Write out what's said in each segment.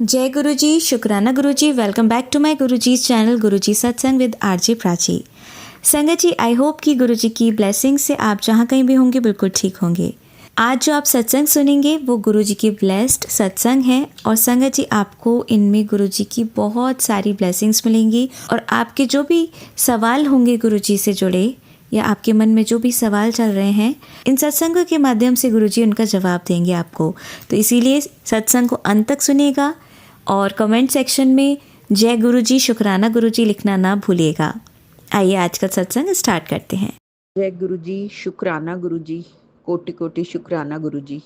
जय गुरु जी, शुक्राना गुरु जी। Welcome back to my Guru ji channel गुरु जी सत्संग विद आरजे प्राची। संगत जी, आई होप कि गुरु जी की ब्लेसिंग से आप जहाँ कहीं भी होंगे बिल्कुल ठीक होंगे। आज जो आप सत्संग सुनेंगे वो गुरु जी की ब्लेस्ड सत्संग है और संगत जी आपको इनमें गुरु जी की बहुत सारी ब्लेसिंग्स मिलेंगी और आपके जो भी सवाल होंगे गुरु जी से जुड़े या आपके मन में जो भी सवाल चल रहे हैं, इन सत्संगों के माध्यम से गुरु जी उनका जवाब देंगे आपको। तो इसीलिए सत्संग को अंत तक सुनिएगा और कमेंट सेक्शन में जय गुरु जी, शुक्राना गुरु जी लिखना ना भूलिएगा। आइए आज का सत्संग स्टार्ट करते हैं। जय गुरु जी, शुक्राना गुरु जी, कोटि कोटि शुक्राना गुरु जी।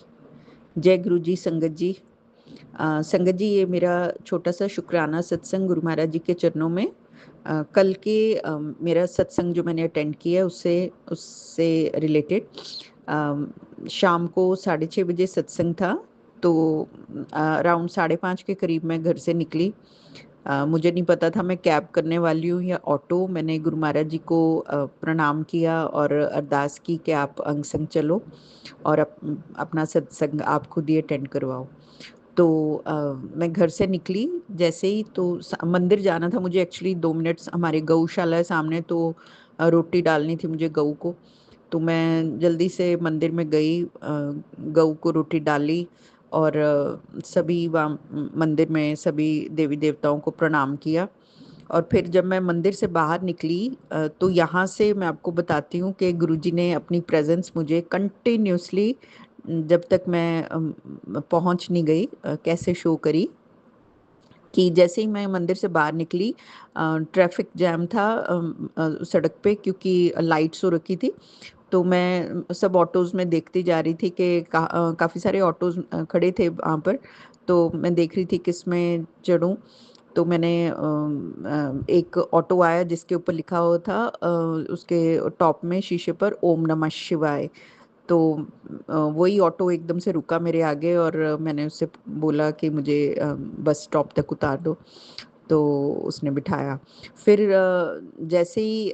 जय गुरु जी। संगत जी, संगत जी, ये मेरा छोटा सा शुक्राना सत्संग गुरु महाराज जी के चरणों में। कल के मेरा सत्संग जो मैंने अटेंड किया है उससे उससे रिलेटेड शाम को 6:30 बजे सत्संग था। तो अराउंड 5:30 के करीब मैं घर से निकली। मुझे नहीं पता था मैं कैब करने वाली हूँ या ऑटो। मैंने गुरु महाराज जी को प्रणाम किया और अरदास की कि आप अंग संग चलो और अपना सत्संग आप खुद ही अटेंड करवाओ। तो मैं घर से निकली जैसे ही, तो मंदिर जाना था मुझे। एक्चुअली 2 मिनट, हमारे गौशाला है सामने, तो रोटी डालनी थी मुझे गऊ को। तो मैं जल्दी से मंदिर में गई, गऊ को रोटी डाली और सभी वहाँ मंदिर में सभी देवी देवताओं को प्रणाम किया। और फिर जब मैं मंदिर से बाहर निकली तो यहाँ से मैं आपको बताती हूँ कि गुरुजी ने अपनी प्रेजेंस मुझे कंटिन्यूसली, जब तक मैं पहुँच नहीं गई, कैसे शो करी कि जैसे ही मैं मंदिर से बाहर निकली ट्रैफिक जैम था सड़क पे, क्योंकि लाइट्स हो रखी थी। तो मैं सब ऑटोज़ में देखती जा रही थी कि काफ़ी सारे ऑटोज़ खड़े थे वहाँ पर। तो मैं देख रही थी किस में चढ़ूँ। तो मैंने एक ऑटो आया जिसके ऊपर लिखा हुआ था, उसके टॉप में शीशे पर ओम नमः शिवाय। तो वही ऑटो एकदम से रुका मेरे आगे और मैंने उससे बोला कि मुझे बस स्टॉप तक उतार दो। तो उसने बिठाया। फिर जैसे ही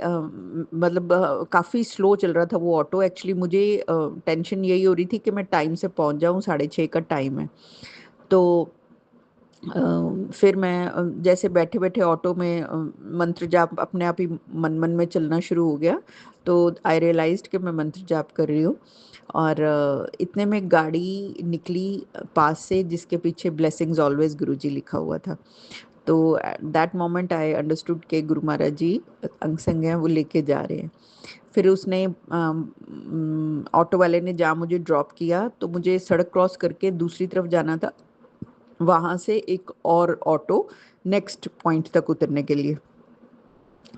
मतलब काफ़ी स्लो चल रहा था वो ऑटो। एक्चुअली मुझे टेंशन यही हो रही थी कि मैं टाइम से पहुंच जाऊं, 6:30 का टाइम है। तो फिर मैं जैसे बैठे बैठे ऑटो में मंत्र जाप अपने आप ही मन मन में चलना शुरू हो गया। तो आई रियलाइज्ड कि मैं मंत्र जाप कर रही हूँ। और इतने में गाड़ी निकली पास से जिसके पीछे ब्लेसिंग्स ऑलवेज गुरुजी लिखा हुआ था। तो दैट मोमेंट आई अंडरस्टूड के गुरु महाराज जी अंग संग हैं, वो लेके जा रहे हैं। फिर उसने ऑटो वाले ने जहाँ मुझे ड्रॉप किया, तो मुझे सड़क क्रॉस करके दूसरी तरफ जाना था। वहाँ से एक और ऑटो नेक्स्ट पॉइंट तक उतरने के लिए।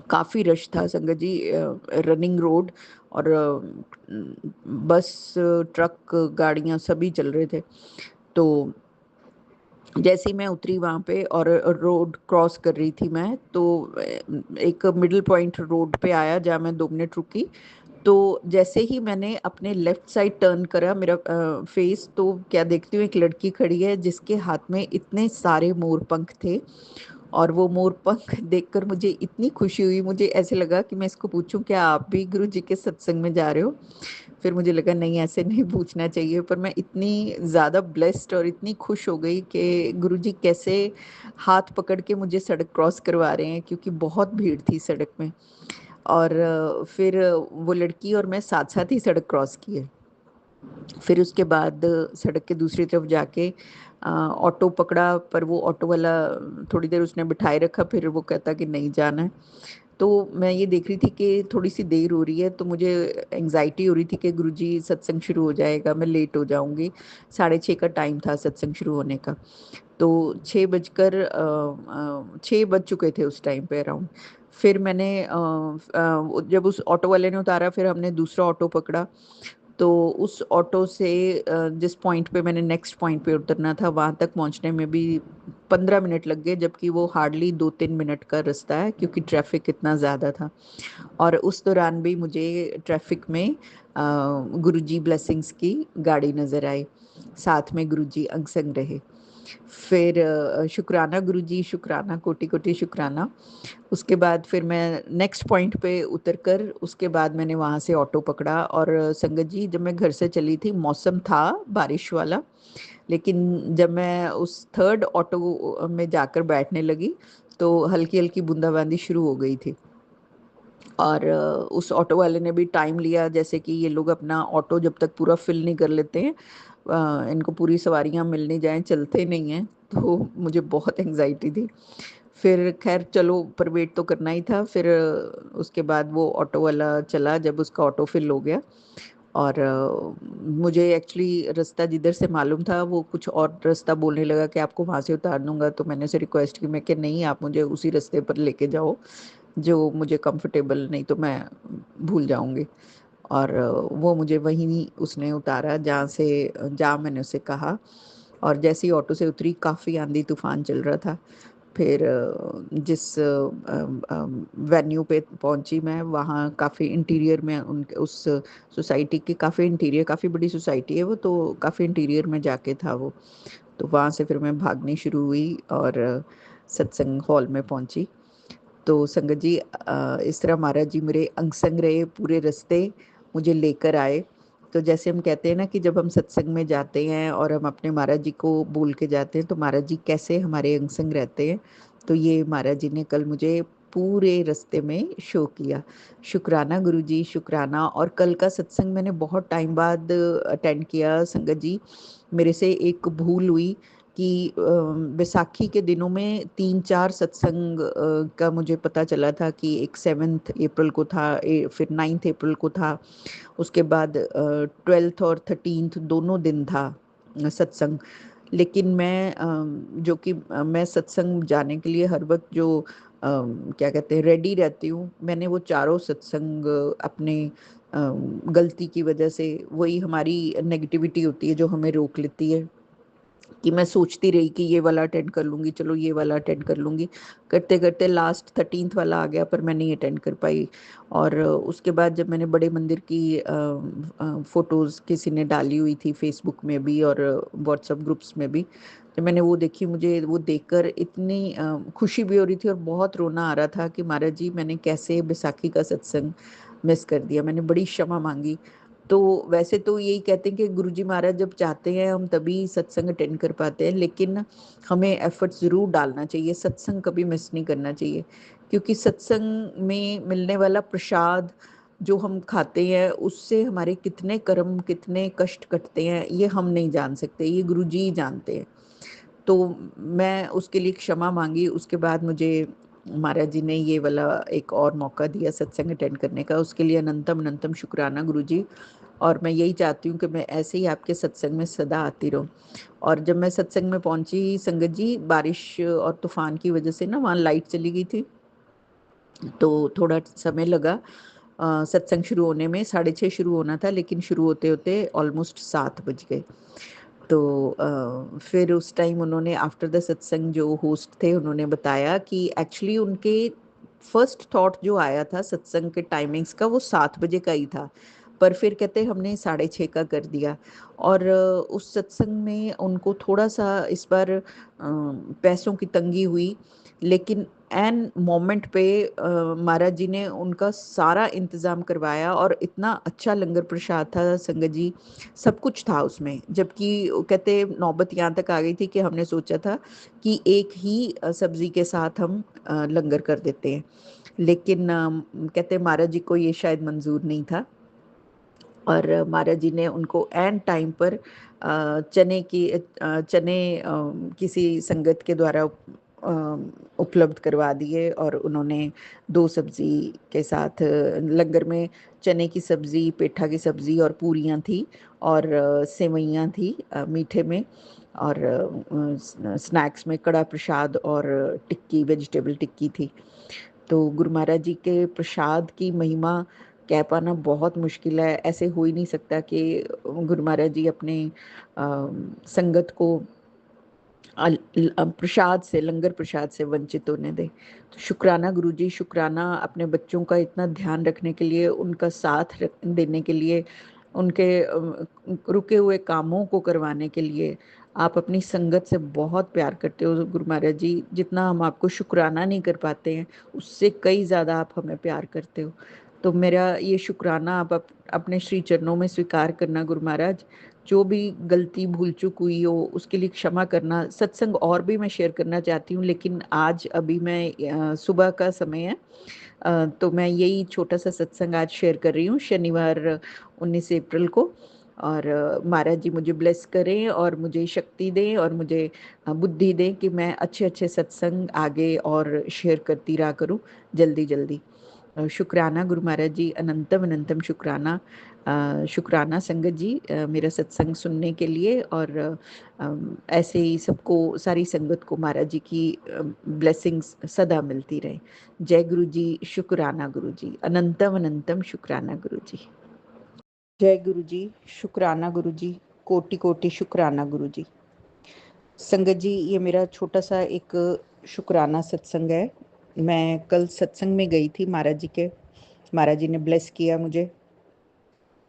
काफ़ी रश था संगत जी, रनिंग रोड, और बस ट्रक गाड़ियाँ सभी चल रहे थे। तो जैसे ही मैं उतरी वहाँ पे और रोड क्रॉस कर रही थी मैं, तो एक मिडिल पॉइंट रोड पे आया जहाँ मैं 2 मिनट रुकी। तो जैसे ही मैंने अपने लेफ्ट साइड टर्न करा मेरा फेस, तो क्या देखती हूँ एक लड़की खड़ी है जिसके हाथ में इतने सारे मोर पंख थे। और वो मोर पंख देखकर मुझे इतनी खुशी हुई, मुझे ऐसे लगा कि मैं इसको पूछूं क्या आप भी गुरु जी के सत्संग में जा रहे हो। फिर मुझे लगा नहीं, ऐसे नहीं पूछना चाहिए, पर मैं इतनी ज़्यादा ब्लेस्ड और इतनी खुश हो गई कि गुरु जी कैसे हाथ पकड़ के मुझे सड़क क्रॉस करवा रहे हैं, क्योंकि बहुत भीड़ थी सड़क में। और फिर वो लड़की और मैं साथ साथ ही सड़क क्रॉस किए। फिर उसके बाद सड़क के दूसरी तरफ जाके ऑटो पकड़ा, पर वो ऑटो वाला थोड़ी देर उसने बिठाए रखा, फिर वो कहता कि नहीं जाना है। तो मैं ये देख रही थी कि थोड़ी सी देर हो रही है, तो मुझे एंग्जाइटी हो रही थी कि गुरुजी सत्संग शुरू हो जाएगा, मैं लेट हो जाऊंगी। 6:30 का टाइम था सत्संग शुरू होने का। तो 6 बज चुके थे उस टाइम पे अराउंड। फिर मैंने जब उस ऑटो वाले ने उतारा, फिर हमने दूसरा ऑटो पकड़ा। तो उस ऑटो से जिस पॉइंट पे मैंने नेक्स्ट पॉइंट पे उतरना था वहाँ तक पहुँचने में भी 15 मिनट लग गए, जबकि वो हार्डली 2-3 मिनट का रास्ता है, क्योंकि ट्रैफिक इतना ज़्यादा था। और उस दौरान भी मुझे ट्रैफिक में गुरुजी ब्लेसिंग्स की गाड़ी नज़र आई, साथ में गुरुजी अंग संग रहे। फिर शुक्राना गुरुजी, शुक्राना, कोटि कोटि शुक्राना। उसके बाद फिर मैं नेक्स्ट पॉइंट पे उतर कर उसके बाद मैंने वहाँ से ऑटो पकड़ा। और संगत जी, जब मैं घर से चली थी मौसम था बारिश वाला, लेकिन जब मैं उस थर्ड ऑटो में जाकर बैठने लगी तो हल्की हल्की बूंदाबांदी शुरू हो गई थी। और उस ऑटो वाले ने भी टाइम लिया, जैसे कि ये लोग अपना ऑटो जब तक पूरा फिल नहीं कर लेते हैं, इनको पूरी सवारियां मिल नहीं जाएं, चलते नहीं हैं। तो मुझे बहुत एंजाइटी थी। फिर खैर चलो, पर वेट तो करना ही था। फिर उसके बाद वो ऑटो वाला चला जब उसका ऑटो फिल हो गया। और मुझे एक्चुअली रास्ता जिधर से मालूम था वो कुछ और रास्ता बोलने लगा कि आपको वहाँ से उतार दूंगा। तो मैंने उसे रिक्वेस्ट की, मैं कि नहीं, आप मुझे उसी रास्ते पर लेके जाओ जो मुझे कंफर्टेबल, नहीं तो मैं भूल जाऊंगी। और वो मुझे वहीं उसने उतारा जहाँ मैंने उसे कहा। और जैसे ही ऑटो से उतरी, काफ़ी आंधी तूफान चल रहा था। फिर जिस वेन्यू पे पहुंची मैं, वहाँ काफ़ी इंटीरियर में उनके उस सोसाइटी की, काफ़ी इंटीरियर, काफ़ी बड़ी सोसाइटी है वो, तो काफ़ी इंटीरियर में जाके था वो। तो वहाँ से फिर मैं भागनी शुरू हुई और सत्संग हॉल में पहुंची। तो संगत जी, इस तरह महाराज जी मेरे अंग संग रहे पूरे रास्ते, मुझे लेकर आए। तो जैसे हम कहते हैं ना कि जब हम सत्संग में जाते हैं और हम अपने महाराज जी को बोल के जाते हैं तो महाराज जी कैसे हमारे अंग संग रहते हैं, तो ये महाराज जी ने कल मुझे पूरे रास्ते में शो किया। शुक्राना गुरु जी, शुक्राना। और कल का सत्संग मैंने बहुत टाइम बाद अटेंड किया संगत जी। मेरे से एक भूल हुई कि बैसाखी के दिनों में 3-4 सत्संग का मुझे पता चला था कि एक 7 अप्रैल को था, फिर 9 अप्रैल को था, उसके बाद 12 और 13 दोनों दिन था सत्संग। लेकिन मैं जो कि मैं सत्संग जाने के लिए हर वक्त जो क्या कहते हैं रेडी रहती हूँ, मैंने वो चारों सत्संग अपने गलती की वजह से, वही हमारी नेगेटिविटी होती है जो हमें रोक लेती है, कि मैं सोचती रही कि ये वाला अटेंड कर लूंगी, चलो ये वाला अटेंड कर लूंगी, करते करते लास्ट 13th वाला आ गया पर मैं नहीं अटेंड कर पाई। और उसके बाद जब मैंने बड़े मंदिर की फोटोज किसी ने डाली हुई थी फेसबुक में भी और व्हाट्सएप ग्रुप्स में भी, जब मैंने वो देखी, मुझे वो देखकर इतनी खुशी भी हो रही थी और बहुत रोना आ रहा था कि महाराज जी मैंने कैसे बैसाखी का सत्संग मिस कर दिया। मैंने बड़ी क्षमा मांगी। तो वैसे तो यही कहते हैं कि गुरुजी महाराज जब चाहते हैं हम तभी सत्संग अटेंड कर पाते हैं, लेकिन हमें एफर्ट जरूर डालना चाहिए, सत्संग कभी मिस नहीं करना चाहिए। क्योंकि सत्संग में मिलने वाला प्रसाद जो हम खाते हैं उससे हमारे कितने कर्म, कितने कष्ट कटते हैं, ये हम नहीं जान सकते, ये गुरुजी ही जानते हैं। तो मैं उसके लिए क्षमा मांगी। उसके बाद मुझे महाराज जी ने ये वाला एक और मौका दिया सत्संग अटेंड करने का, उसके लिए अनंतम अनंतम शुक्राना गुरु जी। और मैं यही चाहती हूँ कि मैं ऐसे ही आपके सत्संग में सदा आती रहूँ। और जब मैं सत्संग में पहुंची संगत जी, बारिश और तूफान की वजह से ना वहाँ लाइट चली गई थी, तो थोड़ा समय लगा सत्संग शुरू होने में। 6:30 शुरू होना था लेकिन शुरू होते होते ऑलमोस्ट 7 बज गए। तो फिर उस टाइम उन्होंने आफ्टर द सत्संग जो होस्ट थे उन्होंने बताया कि एक्चुअली उनके फर्स्ट थॉट जो आया था सत्संग के टाइमिंग्स का वो 7 बजे का ही था, पर फिर कहते हमने 6:30 का कर दिया। और उस सत्संग में उनको थोड़ा सा इस बार पैसों की तंगी हुई, लेकिन एन मोमेंट पे महाराज जी ने उनका सारा इंतजाम करवाया और इतना अच्छा लंगर प्रसाद था संगत जी, सब कुछ था उसमें। जबकि कहते नौबत यहाँ तक आ गई थी कि हमने सोचा था कि एक ही सब्जी के साथ हम लंगर कर देते हैं, लेकिन कहते महाराज जी को ये शायद मंजूर नहीं था। और महाराज जी ने उनको एन टाइम पर चने किसी संगत के द्वारा उपलब्ध करवा दिए। और उन्होंने 2 सब्जी के साथ लंगर में चने की सब्जी, पेठा की सब्जी और पूरियां थी, और सेवइयां थी मीठे में, और स्नैक्स में कड़ा प्रसाद और टिक्की, वेजिटेबल टिक्की थी। तो गुरु महाराज जी के प्रसाद की महिमा कह पाना बहुत मुश्किल है। ऐसे हो ही नहीं सकता कि गुरु महाराज जी अपने संगत को प्रसाद से, लंगर प्रसाद से वंचित होने दे। तो शुक्राना गुरु जी, शुक्राना अपने बच्चों का इतना ध्यान रखने के लिए, उनका साथ देने के लिए, उनके रुके हुए कामों को करवाने के लिए। आप अपनी संगत से बहुत प्यार करते हो गुरु महाराज जी, जितना हम आपको शुक्राना नहीं कर पाते हैं उससे कई ज़्यादा आप हमें प्यार करते हो। तो मेरा ये शुक्राना आप अपने श्री चरणों में स्वीकार करना गुरु महाराज। जो भी गलती भूल चूक हुई हो उसके लिए क्षमा करना। सत्संग और भी मैं शेयर करना चाहती हूँ, लेकिन आज अभी मैं सुबह का समय है, तो मैं यही छोटा-सा सत्संग आज शेयर कर रही हूँ, शनिवार 19 अप्रैल को। और महाराज जी मुझे ब्लेस करें और मुझे शक्ति दें और मुझे बुद्धि दें कि मैं अच्छे-अच्छे सत्संग आगे और शेयर करती रहा करूँ जल्दी-जल्दी। शुक्राना गुरु महाराज जी, अनंतम अनंतम शुक्राना। शुक्राना संगत जी, मेरा सत्संग सुनने के लिए। और ऐसे ही सबको, सारी संगत को महाराज जी की ब्लेसिंग्स सदा मिलती रहे। जय गुरु जी, शुक्राना गुरु जी, अनंतम अनंतम शुक्राना गुरु जी। जय गुरु जी, शुक्राना गुरु जी, कोटि कोटि शुक्राना गुरु जी। संगत जी, ये मेरा छोटा सा एक शुक्राना सत्संग है। मैं कल सत्संग में गई थी महाराज जी के, महाराज जी ने ब्लेस किया मुझे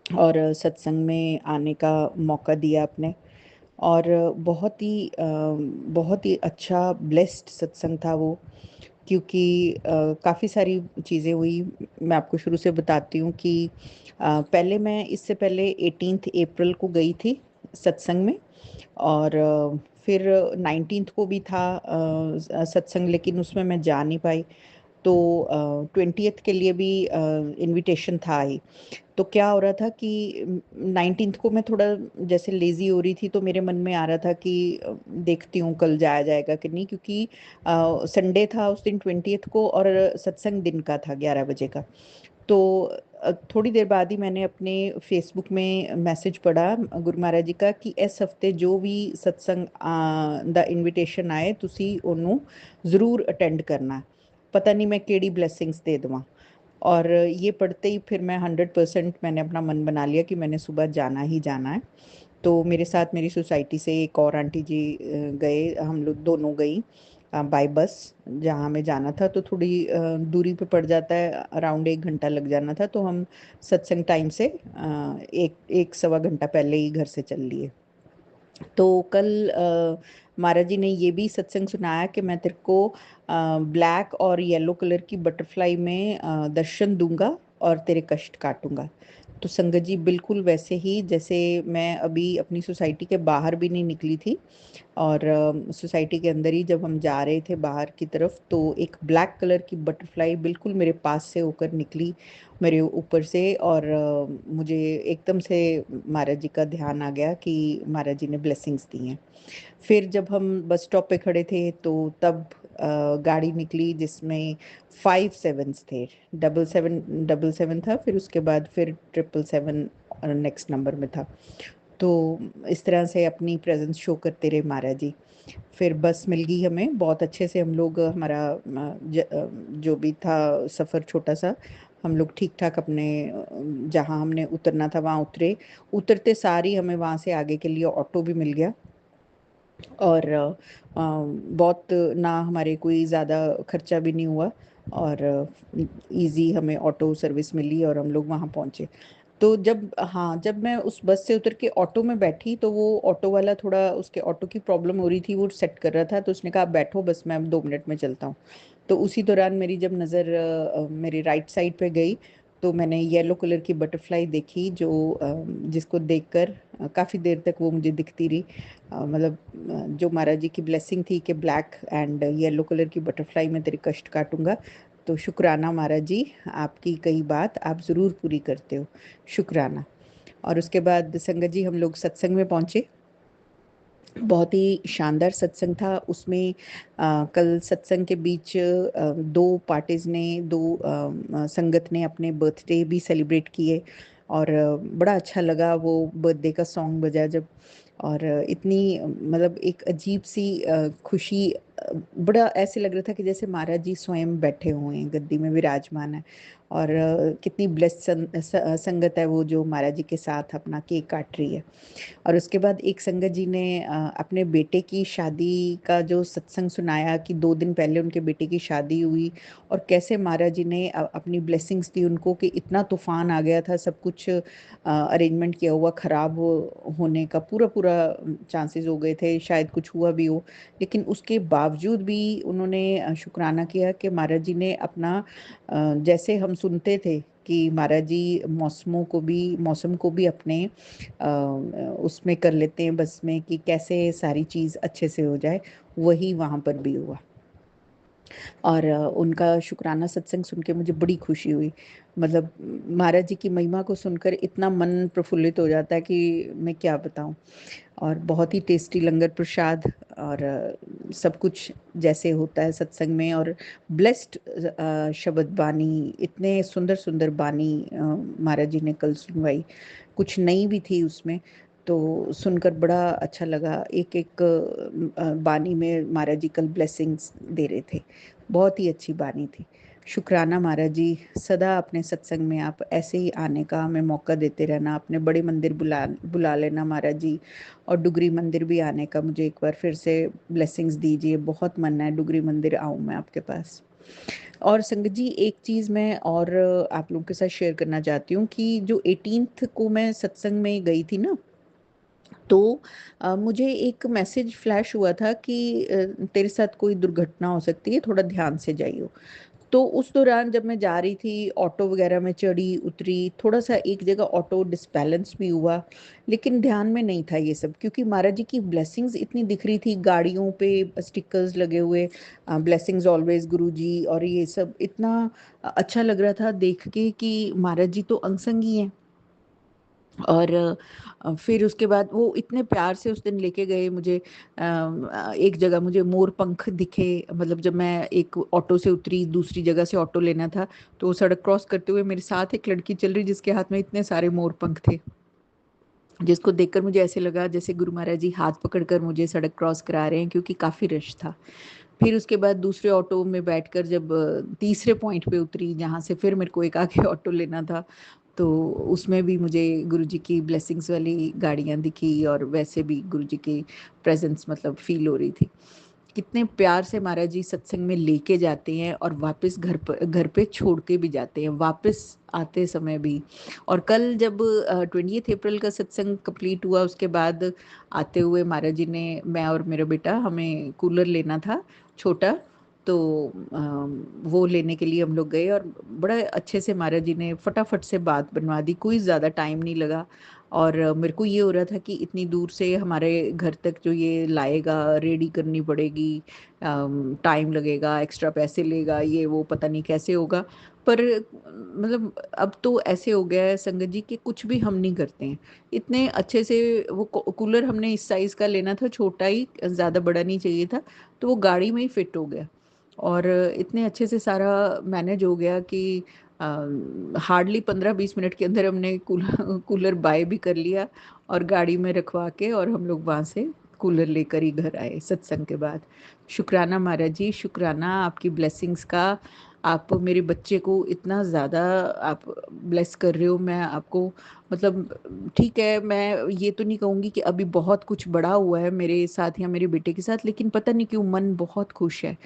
और सत्संग में आने का मौका दिया आपने। और बहुत ही अच्छा ब्लेस्ड सत्संग था वो, क्योंकि काफ़ी सारी चीज़ें हुई। मैं आपको शुरू से बताती हूँ कि पहले मैं इससे पहले 18 अप्रैल को गई थी सत्संग में। और फिर 19 को भी था सत्संग, लेकिन उसमें मैं जा नहीं पाई। तो 20th के लिए भी इनविटेशन था ही। तो क्या हो रहा था कि 19th को मैं थोड़ा जैसे लेजी हो रही थी, तो मेरे मन में आ रहा था कि देखती हूँ कल जाया जाएगा कि नहीं, क्योंकि संडे था उस दिन 20th को और सत्संग दिन का था 11 बजे का। तो थोड़ी देर बाद ही मैंने अपने फेसबुक में मैसेज पढ़ा गुरु महाराज जी का कि इस हफ्ते जो भी सत्संग ਦਾ ਇਨਵੀਟੇਸ਼ਨ ਆਏ ਤੁਸੀਂ ਉਹਨੂੰ ज़रूर अटेंड करना। पता नहीं मैं केड़ी ब्लेसिंग्स दे दूँ। और ये पढ़ते ही फिर मैं 100% मैंने अपना मन बना लिया कि मैंने सुबह जाना ही जाना है। तो मेरे साथ मेरी सोसाइटी से एक और आंटी जी गए, हम लोग दोनों गई बाय बस। जहाँ हमें जाना था तो थोड़ी दूरी पे पड़ जाता है, अराउंड 1 घंटा लग जाना था, तो हम सत्संग टाइम से एक सवा घंटा पहले ही घर से चल लिए। तो कल महाराज जी ने ये भी सत्संग सुनाया कि मैं तेरे को ब्लैक और येलो कलर की बटरफ्लाई में दर्शन दूंगा और तेरे कष्ट काटूंगा। तो संगत जी, बिल्कुल वैसे ही जैसे मैं अभी अपनी सोसाइटी के बाहर भी नहीं निकली थी, और सोसाइटी के अंदर ही जब हम जा रहे थे बाहर की तरफ, तो एक ब्लैक कलर की बटरफ्लाई बिल्कुल मेरे पास से होकर निकली, मेरे ऊपर से। और मुझे एकदम से महाराज जी का ध्यान आ गया कि महाराज जी ने ब्लेसिंग्स दी हैं। फिर जब हम बस स्टॉप पे खड़े थे तो तब गाड़ी निकली जिसमें 5 सेवन्स थे। 777 था, फिर उसके बाद फिर 777 नेक्स्ट नंबर में था। तो इस तरह से अपनी प्रेजेंस शो करते रहे महाराज जी। फिर बस मिल गई हमें बहुत अच्छे से। हम लोग हमारा जो भी था सफ़र छोटा सा, हम लोग ठीक ठाक अपने जहाँ हमने उतरना था वहाँ उतरे। उतरते सार ही हमें वहाँ से आगे के लिए ऑटो भी मिल गया। और बहुत ना हमारे कोई ज़्यादा खर्चा भी नहीं हुआ, और इजी हमें ऑटो सर्विस मिली और हम लोग वहाँ पहुँचे। तो जब मैं उस बस से उतर के ऑटो में बैठी, तो वो ऑटो वाला थोड़ा, उसके ऑटो की प्रॉब्लम हो रही थी, वो सेट कर रहा था। तो उसने कहा आप बैठो बस, मैं अब 2 मिनट में चलता हूँ। तो उसी दौरान मेरी जब नज़र मेरी राइट साइड पे गई, तो मैंने येलो कलर की बटरफ्लाई देखी, जो जिसको देखकर काफ़ी देर तक वो मुझे दिखती रही। मतलब जो महाराज जी की ब्लेसिंग थी कि ब्लैक एंड येलो कलर की बटरफ्लाई में तेरे कष्ट काटूंगा। तो शुक्राना महाराज जी, आपकी कई बात आप ज़रूर पूरी करते हो, शुक्राना। और उसके बाद संगत जी हम लोग सत्संग में पहुँचे। बहुत ही शानदार सत्संग था उसमें। कल सत्संग के बीच दो पार्टीज ने, संगत ने अपने बर्थडे भी सेलिब्रेट किए, और बड़ा अच्छा लगा वो बर्थडे का सॉन्ग बजा जब। और इतनी मतलब एक अजीब सी खुशी, बड़ा ऐसे लग रहा था कि जैसे महाराज जी स्वयं बैठे हुए हैं, गद्दी में विराजमान है। और कितनी ब्लेस्ड संगत है वो, जो महाराज जी के साथ अपना केक काट रही है। और उसके बाद एक संगत जी ने अपने बेटे की शादी का जो सत्संग सुनाया कि 2 दिन पहले उनके बेटे की शादी हुई, और कैसे महाराज जी ने अपनी ब्लेसिंग्स दी उनको कि इतना तूफान आ गया था, सब कुछ अरेंजमेंट किया हुआ खराब होने का पूरा पूरा चांसेस हो गए थे, शायद कुछ हुआ भी हो। लेकिन उसके बावजूद भी उन्होंने शुक्राना किया कि महाराज जी ने अपना जैसे हम सुनते थे कि महाराज जी मौसम को भी अपने उसमें कर लेते हैं बस में, कि कैसे सारी चीज़ अच्छे से हो जाए। वही वहाँ पर भी हुआ। और उनका शुक्राना सत्संग सुन के मुझे बड़ी खुशी हुई। मतलब महाराज जी की महिमा को सुनकर इतना मन प्रफुल्लित हो जाता है कि मैं क्या बताऊं। और बहुत ही टेस्टी लंगर प्रसाद, और सब कुछ जैसे होता है सत्संग में, और ब्लेस्ड शब्द बानी, इतने सुंदर सुंदर बानी महाराज जी ने कल सुनवाई। कुछ नई भी थी उसमें, तो सुनकर बड़ा अच्छा लगा। एक एक बानी में महाराज जी कल ब्लेसिंग्स दे रहे थे। बहुत ही अच्छी बानी थी। शुक्राना महाराज जी, सदा अपने सत्संग में आप ऐसे ही आने का हमें मौका देते रहना। अपने बड़े मंदिर बुला बुला लेना महाराज जी, और डुगरी मंदिर भी आने का मुझे एक बार फिर से ब्लेसिंग्स दीजिए। बहुत मन है डुगरी मंदिर आऊँ मैं आपके पास। और संगत जी, एक चीज़ मैं और आप लोगों के साथ शेयर करना चाहती हूँ कि जो 18th को मैं सत्संग में गई थी ना, तो मुझे एक मैसेज फ्लैश हुआ था कि तेरे साथ कोई दुर्घटना हो सकती है, थोड़ा ध्यान से जाइयो। तो उस दौरान जब मैं जा रही थी, ऑटो वगैरह में चढ़ी उतरी, थोड़ा सा एक जगह ऑटो डिसबैलेंस भी हुआ, लेकिन ध्यान में नहीं था ये सब, क्योंकि महाराज जी की ब्लेसिंग्स इतनी दिख रही थी, गाड़ियों पे स्टिकर्स लगे हुए, ब्लेसिंग्स ऑलवेज गुरु जी, और ये सब इतना अच्छा लग रहा था देख के कि महाराज जी तो अंग संग ही हैं। और फिर उसके बाद वो इतने प्यार से उस दिन लेके गए मुझे। एक जगह मुझे मोर पंख दिखे, मतलब जब मैं एक ऑटो से उतरी, दूसरी जगह से ऑटो लेना था, तो सड़क क्रॉस करते हुए मेरे साथ एक लड़की चल रही जिसके हाथ में इतने सारे मोर पंख थे, जिसको देखकर मुझे ऐसे लगा जैसे गुरु महाराज जी हाथ पकड़कर मुझे सड़क क्रॉस करा रहे हैं, क्योंकि काफ़ी रश था। फिर उसके बाद दूसरे ऑटो में बैठकर जब तीसरे पॉइंट पे उतरी, जहाँ से फिर मेरे को एक आगे ऑटो लेना था, तो उसमें भी मुझे गुरुजी की ब्लेसिंग्स वाली गाड़ियाँ दिखी, और वैसे भी गुरुजी की प्रेजेंस मतलब फील हो रही थी। कितने प्यार से महाराज जी सत्संग में लेके जाते हैं, और वापस घर पे छोड़ के भी जाते हैं, वापस आते समय भी। और कल जब 20 अप्रैल का सत्संग कंप्लीट हुआ, उसके बाद आते हुए महाराज जी ने, मैं और मेरा बेटा, हमें कूलर लेना था छोटा, तो वो लेने के लिए हम लोग गए, और बड़ा अच्छे से महाराज जी ने फटाफट से बात बनवा दी, कोई ज़्यादा टाइम नहीं लगा। और मेरे को ये हो रहा था कि इतनी दूर से हमारे घर तक जो ये लाएगा, रेडी करनी पड़ेगी, टाइम लगेगा, एक्स्ट्रा पैसे लेगा, ये वो पता नहीं कैसे होगा। पर मतलब अब तो ऐसे हो गया है संगत जी कि कुछ भी हम नहीं करते हैं। इतने अच्छे से वो कूलर हमने इस साइज़ का लेना था, छोटा ही, ज़्यादा बड़ा नहीं चाहिए था, तो वो गाड़ी में ही फिट हो गया। और इतने अच्छे से सारा मैनेज हो गया कि हार्डली 15-20 मिनट के अंदर हमने कूलर बाय भी कर लिया, और गाड़ी में रखवा के, और हम लोग वहाँ से कूलर लेकर ही घर आए सत्संग के बाद। शुक्राना महाराज जी, शुक्राना आपकी ब्लेसिंग्स का। आप मेरे बच्चे को इतना ज़्यादा आप ब्लेस कर रहे हो। मैं आपको मतलब, ठीक है, मैं ये तो नहीं कहूँगी कि अभी बहुत कुछ बड़ा हुआ है मेरे साथ या मेरे बेटे के साथ, लेकिन पता नहीं क्यों मन बहुत खुश है।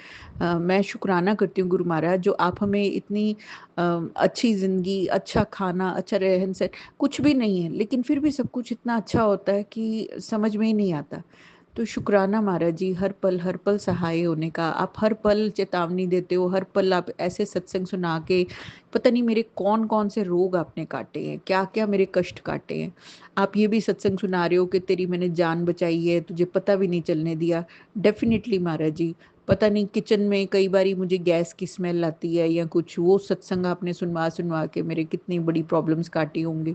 मैं शुक्राना करती हूँ गुरु महाराज, जो आप हमें इतनी अच्छी ज़िंदगी, अच्छा खाना, अच्छा रहन सहन, कुछ भी नहीं है लेकिन फिर भी सब कुछ इतना अच्छा होता है कि समझ में ही नहीं आता। तो शुक्राना महाराज जी, हर पल सहाय होने का। आप हर पल चेतावनी देते हो, हर पल आप ऐसे सत्संग सुना के, पता नहीं मेरे कौन कौन से रोग आपने काटे हैं, क्या क्या मेरे कष्ट काटे हैं। आप ये भी सत्संग सुना रहे हो कि तेरी मैंने जान बचाई है, तुझे पता भी नहीं चलने दिया। डेफिनेटली महाराज जी, पता नहीं किचन में कई बारी मुझे गैस की स्मेल आती है या कुछ, वो सत्संग आपने सुनवा सुनवा के मेरे कितनी बड़ी प्रॉब्लम्स काटी होंगी।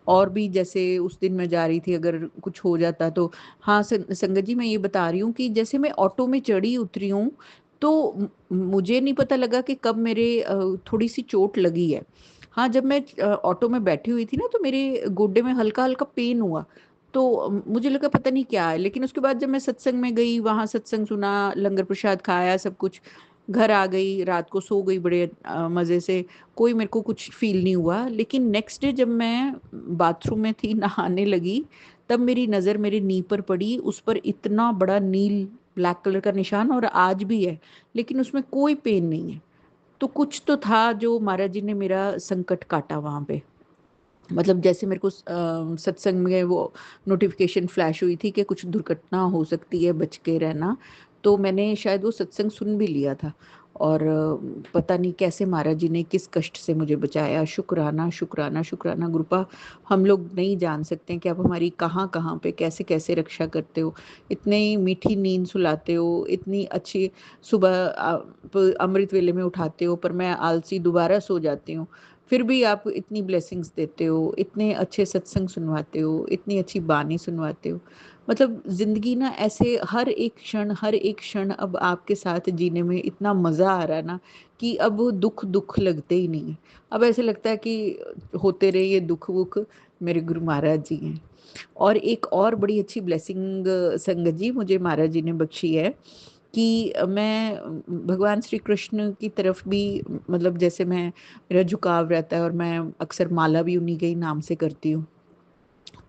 और भी जैसे उस दिन मैं जा रही थी, अगर कुछ हो जाता तो, हाँ संगत जी, मैं ये बता रही हूँ कि जैसे मैं ऑटो में चढ़ी उतरी हूँ, तो मुझे नहीं पता लगा कि कब मेरे थोड़ी सी चोट लगी है। हाँ, जब मैं ऑटो में बैठी हुई थी ना, तो मेरे गोड्डे में हल्का हल्का पेन हुआ, तो मुझे लगा पता नहीं क्या है। लेकिन उसके बाद जब मैं सत्संग में गई, वहां सत्संग सुना, लंगर प्रसाद खाया, सब कुछ, घर आ गई, रात को सो गई बड़े मजे से, कोई मेरे को कुछ फील नहीं हुआ। लेकिन नेक्स्ट डे जब मैं बाथरूम में थी, नहाने लगी, तब मेरी नज़र मेरे नी पर पड़ी, उस पर इतना बड़ा नील ब्लैक कलर का निशान, और आज भी है, लेकिन उसमें कोई पेन नहीं है। तो कुछ तो था जो महाराज जी ने मेरा संकट काटा वहां पे। मतलब जैसे मेरे को सत्संग में वो नोटिफिकेशन फ्लैश हुई थी कि कुछ दुर्घटना हो सकती है, बच के रहना। तो तो मैंने शायद वो सत्संग सुन भी लिया था। और पता नहीं कैसे महाराज जी ने किस कष्ट से मुझे बचाया। शुक्राना शुक्राना शुक्राना गुरुपा। हम लोग नहीं जान सकते हैं कि आप हमारी कहाँ कहाँ पे कैसे कैसे रक्षा करते हो। इतनी मीठी नींद सुलाते हो, इतनी अच्छी सुबह आप अमृत वेले में उठाते हो, पर मैं आलसी दोबारा सो जाती हूँ। फिर भी आप इतनी ब्लेसिंग्स देते हो, इतने अच्छे सत्संग सुनवाते हो, इतनी अच्छी बानी सुनवाते हो। मतलब जिंदगी ना ऐसे हर एक क्षण अब आपके साथ जीने में इतना मजा आ रहा है ना, कि अब दुख दुख लगते ही नहीं है। अब ऐसे लगता है कि होते रहे ये दुख वुख, मेरे गुरु महाराज जी हैं। और एक और बड़ी अच्छी ब्लेसिंग संगत जी मुझे महाराज जी ने बख्शी है, कि मैं भगवान श्री कृष्ण की तरफ भी, मतलब जैसे मैं, मेरा झुकाव रहता है और मैं अक्सर माला भी उन्हीं के ही नाम से करती हूँ।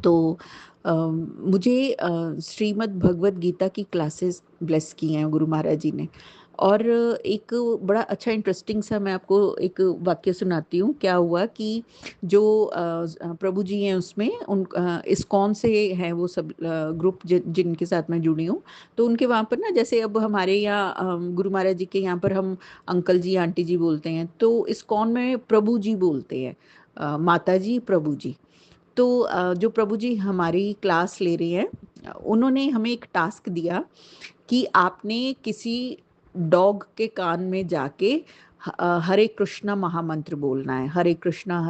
तो मुझे श्रीमद् भगवत गीता की क्लासेस ब्लेस की हैं गुरु महाराज जी ने। और एक बड़ा अच्छा इंटरेस्टिंग सा मैं आपको एक वाक्य सुनाती हूँ। क्या हुआ कि जो प्रभु जी हैं उसमें उन इस्कॉन से हैं वो सब ग्रुप जिनके साथ मैं जुड़ी हूँ। तो उनके वहाँ पर ना, जैसे अब हमारे यहाँ गुरु महाराज जी के यहाँ पर हम अंकल जी आंटी जी बोलते हैं, तो इस्कॉन में प्रभु जी बोलते हैं, माता जी प्रभु जी। तो जो प्रभु जी हमारी क्लास ले रहे हैं, उन्होंने हमें एक टास्क दिया कि आपने किसी डॉग के कान में जाके हरे कृष्णा महामंत्र बोलना है। हरे कृष्णा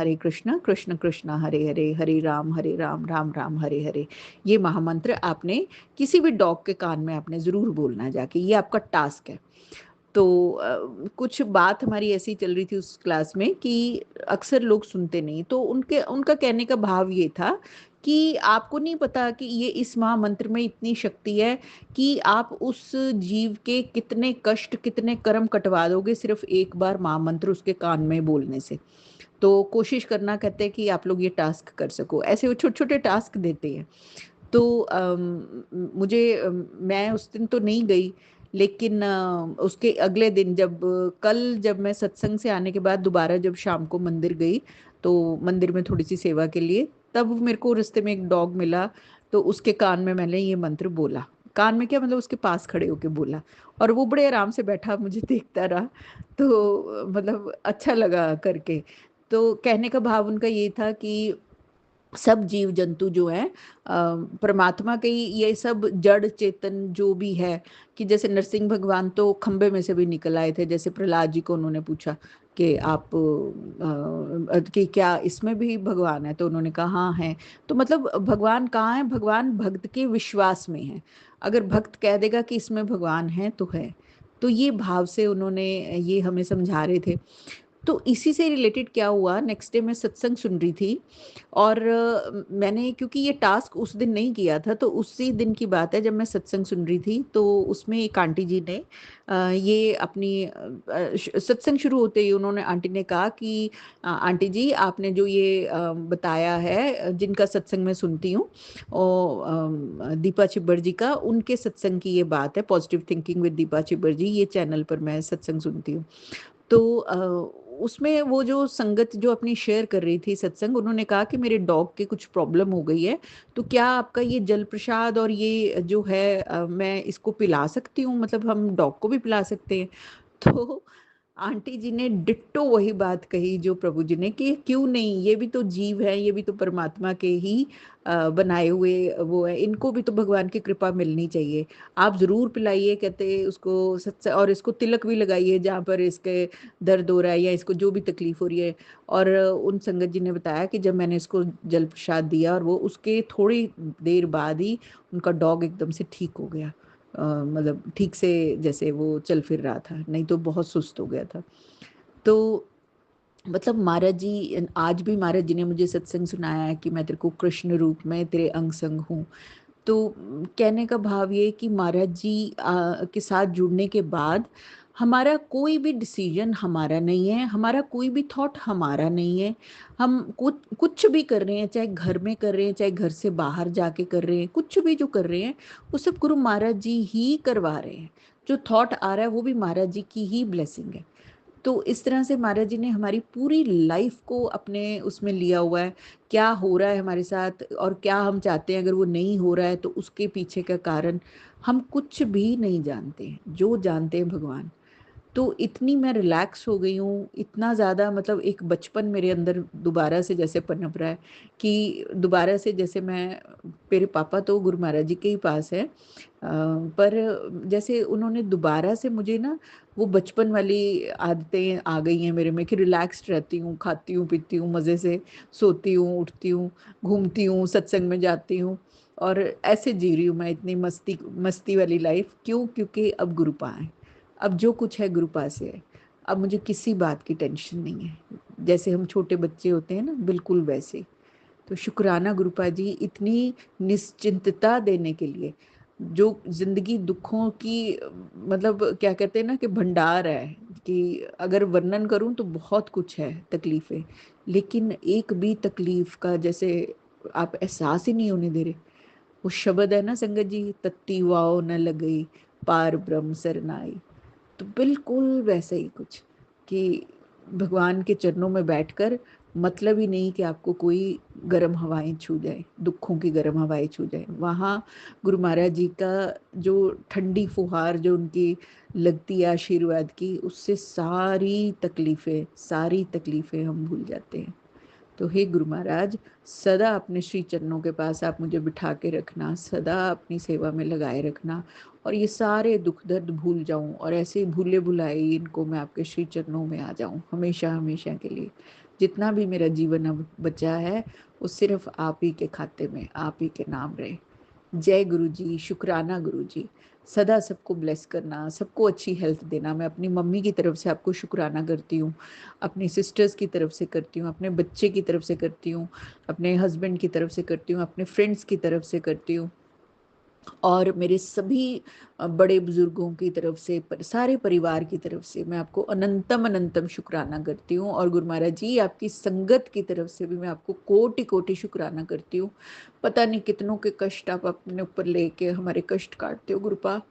कृष्ण कृष्ण हरे हरे, हरे राम राम राम हरे हरे। ये महामंत्र आपने किसी भी डॉग के कान में आपने जरूर बोलना है जाके, ये आपका टास्क है। तो कुछ बात हमारी ऐसी चल रही थी उस क्लास में कि अक्सर लोग सुनते नहीं, तो उनके उनका कहने का भाव ये था कि आपको नहीं पता कि ये इस महामंत्र में इतनी शक्ति है कि आप उस जीव के कितने कष्ट कितने कर्म कटवा दोगे सिर्फ एक बार महामंत्र उसके कान में बोलने से। तो कोशिश करना, कहते हैं कि आप लोग ये टास्क कर सको। ऐसे वो छोटे छोटे टास्क देते हैं। तो मैं उस दिन तो नहीं गई, लेकिन उसके अगले दिन जब मैं सत्संग से आने के बाद दोबारा जब शाम को मंदिर गई, तो मंदिर में थोड़ी सी सेवा के लिए, तब मेरे को रास्ते में एक डॉग मिला। तो उसके कान में मैंने ये मंत्र बोला। कान में क्या, मतलब उसके पास खड़े होके बोला। और वो बड़े आराम से बैठा मुझे देखता रहा। तो मतलब अच्छा लगा करके। तो कहने का भाव उनका ये था कि सब जीव जंतु जो हैं परमात्मा के ही, ये सब जड़ चेतन जो भी है। कि जैसे नरसिंह भगवान तो खंबे में से भी निकल आए थे। जैसे प्रहलाद जी को उन्होंने पूछा कि आप कि क्या इसमें भी भगवान है, तो उन्होंने कहा हाँ है। तो मतलब भगवान कहाँ है? भगवान भक्त के विश्वास में है। अगर भक्त कह देगा कि इसमें भगवान है तो है। तो ये भाव से उन्होंने ये हमें समझा रहे थे। तो इसी से रिलेटेड क्या हुआ, नेक्स्ट डे मैं सत्संग सुन रही थी। और मैंने, क्योंकि ये टास्क उस दिन नहीं किया था, तो उसी दिन की बात है जब मैं सत्संग सुन रही थी, तो उसमें एक आंटी जी ने ये अपनी सत्संग शुरू होते ही उन्होंने, आंटी ने कहा कि आंटी जी आपने जो ये बताया है, जिनका सत्संग मैं सुनती हूँ, दीपा चिब्बर जी का, उनके सत्संग की ये बात है, positive thinking with Deepa Chibber ji, ये चैनल पर मैं सत्संग सुनती हूँ। तो उसमें वो जो संगत जो अपनी शेयर कर रही थी सत्संग, उन्होंने कहा कि मेरे डॉग के कुछ प्रॉब्लम हो गई है, तो क्या आपका ये जल प्रसाद और ये जो है मैं इसको पिला सकती हूँ, मतलब हम डॉग को भी पिला सकते हैं। तो आंटी जी ने डिट्टो वही बात कही जो प्रभु जी ने, कि क्यों नहीं, ये भी तो जीव है, ये भी तो परमात्मा के ही बनाए हुए वो है, इनको भी तो भगवान की कृपा मिलनी चाहिए। आप जरूर पिलाइए, कहते उसको सच, और इसको तिलक भी लगाइए जहाँ पर इसके दर्द हो रहा है या इसको जो भी तकलीफ हो रही है। और उन संगत जी ने बताया कि जब मैंने इसको जल प्रसाद दिया, और वो उसके थोड़ी देर बाद ही उनका डॉग एकदम से ठीक हो गया। मतलब ठीक से जैसे वो चल फिर रहा था, नहीं तो बहुत सुस्त हो गया था। तो मतलब महाराज जी, आज भी महाराज जी ने मुझे सत्संग सुनाया है कि मैं तेरे को कृष्ण रूप में तेरे अंग संग हूँ। तो कहने का भाव ये है कि महाराज जी के साथ जुड़ने के बाद हमारा कोई भी डिसीजन हमारा नहीं है, हमारा कोई भी थॉट हमारा नहीं है। हम कुछ कुछ भी कर रहे हैं, चाहे घर में कर रहे हैं, चाहे घर से बाहर जाके कर रहे हैं, कुछ भी जो कर रहे हैं वो सब गुरु महाराज जी ही करवा रहे हैं। जो थॉट आ रहा है वो भी महाराज जी की ही ब्लेसिंग है। तो इस तरह से महाराज जी ने हमारी पूरी लाइफ को अपने उसमें लिया हुआ है। क्या हो रहा है हमारे साथ और क्या हम चाहते हैं, अगर वो नहीं हो रहा है तो उसके पीछे का कारण हम कुछ भी नहीं जानते हैं, जो जानते हैं भगवान। तो इतनी मैं रिलैक्स हो गई हूँ, इतना ज़्यादा, मतलब एक बचपन मेरे अंदर दोबारा से जैसे पनप रहा है कि दोबारा से जैसे मैं, मेरे पापा तो गुरु महाराज जी के ही पास है, पर जैसे उन्होंने दोबारा से मुझे ना वो बचपन वाली आदतें आ गई हैं मेरे में कि रिलैक्स्ड रहती हूँ, खाती हूँ, पीती हूँ, मज़े से सोती हूँ, उठती हूँ, घूमती हूँ, सत्संग में जाती हूँ, और ऐसे जी रही हूँ मैं इतनी मस्ती मस्ती वाली लाइफ। क्यों? क्योंकि अब गुरु पाए, अब जो कुछ है गुरुपा से है। अब मुझे किसी बात की टेंशन नहीं है, जैसे हम छोटे बच्चे होते हैं ना, बिल्कुल वैसे। तो शुक्राना गुरुपा जी, इतनी निश्चिंतता देने के लिए। जो जिंदगी दुखों की, मतलब क्या कहते हैं ना कि भंडार है, कि अगर वर्णन करूं तो बहुत कुछ है तकलीफें, लेकिन एक भी तकलीफ का जैसे आप एहसास ही नहीं होने दे रहे। वो शब्द है ना संगत जी, तत्ती वाओ न लगई, पार ब्रह्म सरनाई। तो बिल्कुल वैसे ही कुछ, कि भगवान के चरणों में बैठकर मतलब ही नहीं कि आपको कोई गर्म हवाएं छू जाए, दुखों की गर्म हवाएं छू जाए। वहाँ गुरु महाराज जी का जो ठंडी फुहार जो उनकी लगती है आशीर्वाद की, उससे सारी तकलीफें हम भूल जाते हैं। तो हे गुरु महाराज, सदा अपने श्री चरणों के पास आप मुझे बिठा के रखना, सदा अपनी सेवा में लगाए रखना, और ये सारे दुख दर्द भूल जाऊं, और ऐसे ही भूले भुलाए इनको मैं आपके श्री चरणों में आ जाऊं हमेशा हमेशा के लिए। जितना भी मेरा जीवन अब बचा है, वो सिर्फ आप ही के खाते में, आप ही के नाम रहे। जय गुरु जी, शुक्राना गुरु जी। सदा सबको ब्लेस करना, सबको अच्छी हेल्थ देना। मैं अपनी मम्मी की तरफ से आपको शुक्राना करती हूँ, अपनी सिस्टर्स की तरफ से करती हूँ, अपने बच्चे की तरफ से करती हूँ, अपने हस्बैंड की तरफ से करती हूँ, अपने फ्रेंड्स की तरफ से करती हूँ, और मेरे सभी बड़े बुजुर्गों की तरफ से, सारे परिवार की तरफ से मैं आपको अनंतम अनंतम शुक्राना करती हूँ। और गुरु महाराज जी, आपकी संगत की तरफ से भी मैं आपको कोटि कोटि शुक्राना करती हूँ। पता नहीं कितनों के कष्ट आप अपने ऊपर लेके हमारे कष्ट काटते हो गुरुपा।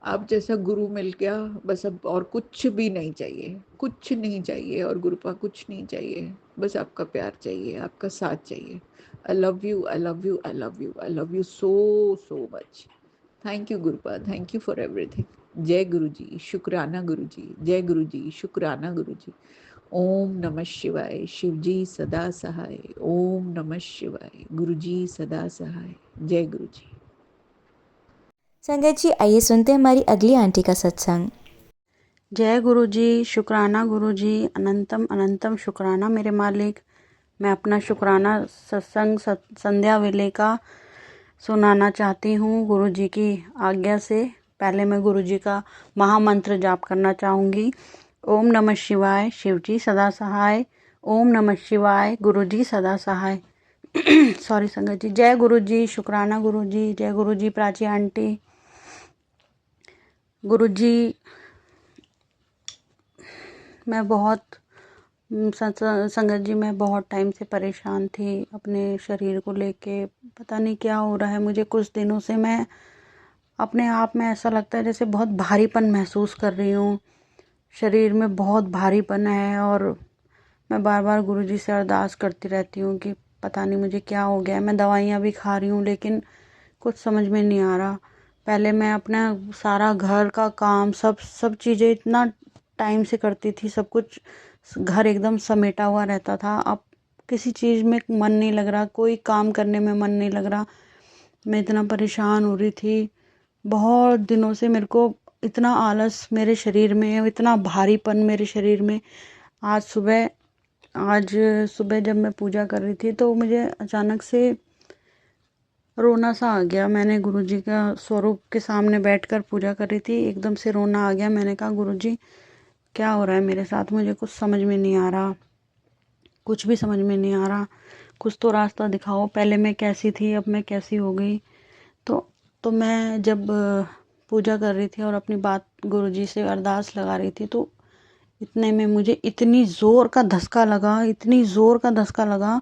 आप जैसा गुरु मिल गया, बस अब और कुछ भी नहीं चाहिए, कुछ नहीं चाहिए, और गुरुपा कुछ नहीं चाहिए, बस आपका प्यार चाहिए, आपका साथ चाहिए। I love you, I love you, I love you, I love you so so much. Thank you गुरुपा, thank you for everything. जय गुरु जी, शुक्राना गुरु जी। जय गुरु जी, शुक्राना गुरु जी। ओम नमः शिवाय। शिव जी सदा सहाय। ओम नमः शिवाय। गुरु जी सदा सहाय। जय गुरु जी। संगत जी, आइए सुनते हैं हमारी अगली आंटी का सत्संग। जय गुरु जी, शुक्राना गुरु जी, अनंतम अनंतम शुक्राना मेरे मालिक। मैं अपना शुक्राना सत्संग संध्या वेले का सुनाना चाहती हूँ गुरु जी की आज्ञा से। पहले मैं गुरु जी का महामंत्र जाप करना चाहूँगी। ओम नमः शिवाय, शिव जी सदा सहाय। ओम नमः शिवाय, गुरु जी सदा सहाय। सॉरी संगत जी। जय गुरु जी, शुक्राना गुरु जी। जय गुरु जी प्राची आंटी। गुरु जी, मैं बहुत संगत जी, मैं बहुत टाइम से परेशान थी अपने शरीर को लेके। पता नहीं क्या हो रहा है मुझे, कुछ दिनों से मैं अपने आप में ऐसा लगता है जैसे बहुत भारीपन महसूस कर रही हूँ। शरीर में बहुत भारीपन है, और मैं बार बार गुरुजी से अरदास करती रहती हूँ कि पता नहीं मुझे क्या हो गया है। मैं दवाइयाँ भी खा रही हूँ, लेकिन कुछ समझ में नहीं आ रहा। पहले मैं अपना सारा घर का काम, सब चीज़ें इतना टाइम से करती थी, सब कुछ घर एकदम समेटा हुआ रहता था। अब किसी चीज़ में मन नहीं लग रहा, कोई काम करने में मन नहीं लग रहा। मैं इतना परेशान हो रही थी बहुत दिनों से। मेरे को इतना आलस मेरे शरीर में है, इतना भारीपन मेरे शरीर में। आज सुबह जब मैं पूजा कर रही थी तो मुझे अचानक से रोना सा आ गया। मैंने गुरुजी का स्वरूप के सामने बैठकर पूजा कर रही थी, एकदम से रोना आ गया। मैंने कहा गुरुजी क्या हो रहा है मेरे साथ, मुझे कुछ समझ में नहीं आ रहा, कुछ भी समझ में नहीं आ रहा, कुछ तो रास्ता दिखाओ। पहले मैं कैसी थी, अब मैं कैसी हो गई। तो मैं जब पूजा कर रही थी और अपनी बात गुरुजी से अरदास लगा रही थी, तो इतने में मुझे इतनी ज़ोर का धक्का लगा।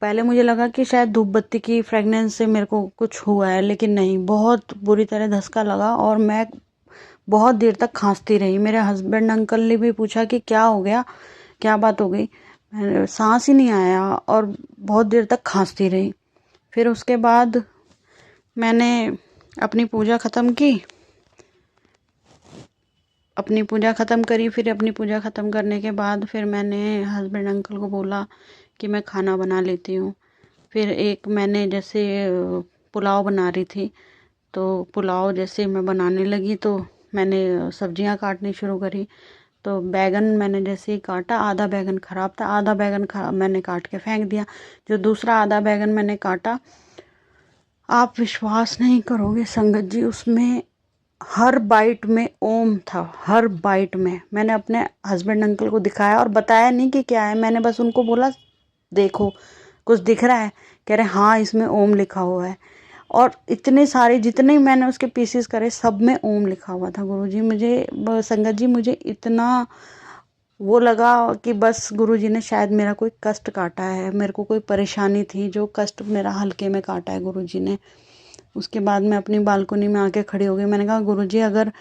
पहले मुझे लगा कि शायद धूप बत्ती की फ्रेगनेंस से मेरे को कुछ हुआ है, लेकिन नहीं, बहुत बुरी तरह धक्का लगा और मैं बहुत देर तक खांसती रही। मेरे हस्बैंड अंकल ने भी पूछा कि क्या हो गया, क्या बात हो गई। सांस ही नहीं आया और बहुत देर तक खांसती रही। फिर उसके बाद मैंने अपनी पूजा ख़त्म करी। फिर अपनी पूजा ख़त्म करने के बाद फिर मैंने हस्बैंड अंकल को बोला कि मैं खाना बना लेती हूँ। फिर एक मैंने जैसे पुलाव बना रही थी, तो पुलाव जैसे मैं बनाने लगी तो मैंने सब्जियां काटनी शुरू करी। तो बैगन मैंने जैसे ही काटा, आधा बैगन ख़राब था, आधा बैगन मैंने काट के फेंक दिया। जो दूसरा आधा बैगन मैंने काटा, आप विश्वास नहीं करोगे संगत जी, उसमें हर बाइट में ओम था, हर बाइट में। मैंने अपने हस्बैंड अंकल को दिखाया और बताया नहीं कि क्या है, मैंने बस उनको बोला देखो कुछ दिख रहा है? कह रहे हाँ इसमें ओम लिखा हुआ है। और इतने सारे जितने मैंने उसके पीसेस करे सब में ओम लिखा हुआ था। गुरुजी मुझे संगत जी मुझे इतना वो लगा कि बस गुरुजी ने शायद मेरा कोई कष्ट काटा है, मेरे को कोई परेशानी थी जो कष्ट मेरा हल्के में काटा है गुरुजी ने। उसके बाद मैं अपनी बालकनी में आके खड़ी हो गई। मैंने कहा गुरुजी अगर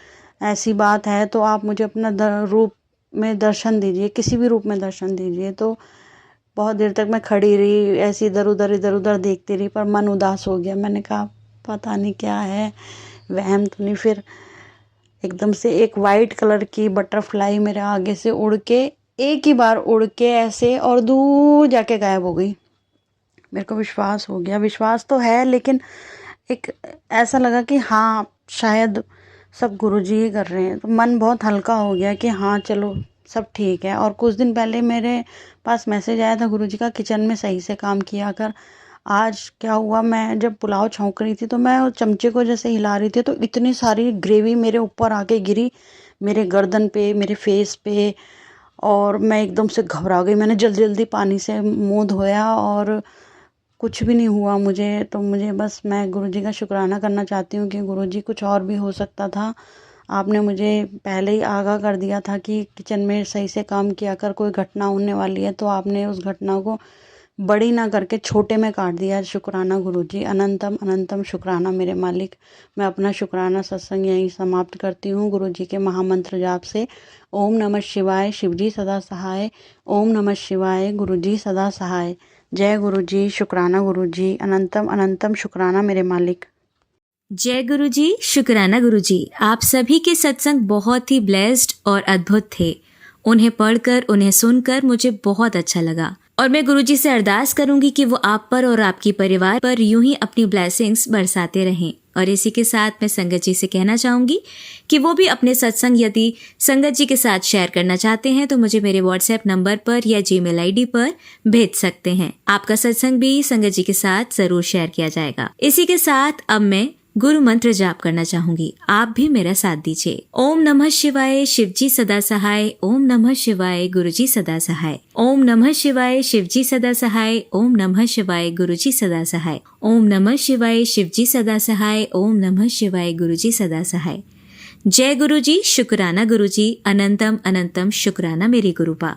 ऐसी बात है तो आप मुझे अपना रूप में दर्शन दीजिए, किसी भी रूप में दर्शन दीजिए। तो बहुत देर तक मैं खड़ी रही, ऐसी इधर उधर देखती रही, पर मन उदास हो गया। मैंने कहा पता नहीं क्या है, वहम तो नहीं। फिर एकदम से एक वाइट कलर की बटरफ्लाई मेरे आगे से उड़ के, एक ही बार उड़ के ऐसे और दूर जाके गायब हो गई। मेरे को विश्वास हो गया, विश्वास तो है लेकिन एक ऐसा लगा कि हाँ शायद सब गुरुजी ही कर रहे हैं। तो मन बहुत हल्का हो गया कि हाँ चलो सब ठीक है। और कुछ दिन पहले मेरे पास मैसेज आया था गुरुजी का, किचन में सही से काम किया कर। आज क्या हुआ, मैं जब पुलाव छौंक रही थी तो मैं चमचे को जैसे हिला रही थी तो इतनी सारी ग्रेवी मेरे ऊपर आके गिरी, मेरे गर्दन पे, मेरे फेस पे, और मैं एकदम से घबरा गई। मैंने जल्दी जल्दी पानी से मुंह धोया और कुछ भी नहीं हुआ मुझे। तो मुझे बस मैं गुरुजी का शुक्राना करना चाहती हूँ कि गुरुजी कुछ और भी हो सकता था, आपने मुझे पहले ही आगाह कर दिया था कि किचन में सही से काम किया कर, कोई घटना होने वाली है, तो आपने उस घटना को बड़ी ना करके छोटे में काट दिया। शुक्राना गुरुजी, अनंतम अनंतम शुक्राना मेरे मालिक। मैं अपना शुक्राना सत्संग यहीं समाप्त करती हूँ गुरुजी के महामंत्र जाप से। ओम नमः शिवाय, शिवजी सदा सहाय। ओम नमः शिवाय, गुरुजी सदा सहाय। जय गुरुजी, शुक्राना गुरुजी, अनंतम अनंतम शुक्राना मेरे मालिक। जय गुरुजी, शुक्राना गुरुजी। आप सभी के सत्संग बहुत ही ब्लेस्ड और अद्भुत थे। उन्हें पढ़कर, उन्हें सुनकर मुझे बहुत अच्छा लगा और मैं गुरुजी से अरदास करूंगी कि वो आप पर और आपकी परिवार पर यूं ही अपनी ब्लेसिंग्स बरसाते रहें। और इसी के साथ मैं संगत जी से कहना चाहूंगी कि वो भी अपने सत्संग यदि संगत जी के साथ शेयर करना चाहते हैं तो मुझे मेरे व्हाट्सएप नंबर पर या जीमेल आईडी पर भेज सकते हैं। आपका सत्संग भी संगत जी के साथ जरूर शेयर किया जाएगा। इसी के साथ अब मैं गुरु मंत्र जाप करना चाहूंगी, आप भी मेरा साथ दीजिए। ओम नमः शिवाय, शिवजी सदा सहाय। ओम नमः शिवाय, गुरुजी सदा सहाय। ओम नमः शिवाय, शिवजी सदा सहाय। ओम नमः शिवाय, गुरुजी सदा सहाय। ओम नमः शिवाय, शिवजी सदा सहाय। ओम नमः शिवाय, गुरुजी सदा सहाय। जय गुरुजी, शुक्राना गुरुजी, अनंतम अनंतम शुक्राना मेरे गुरुपा।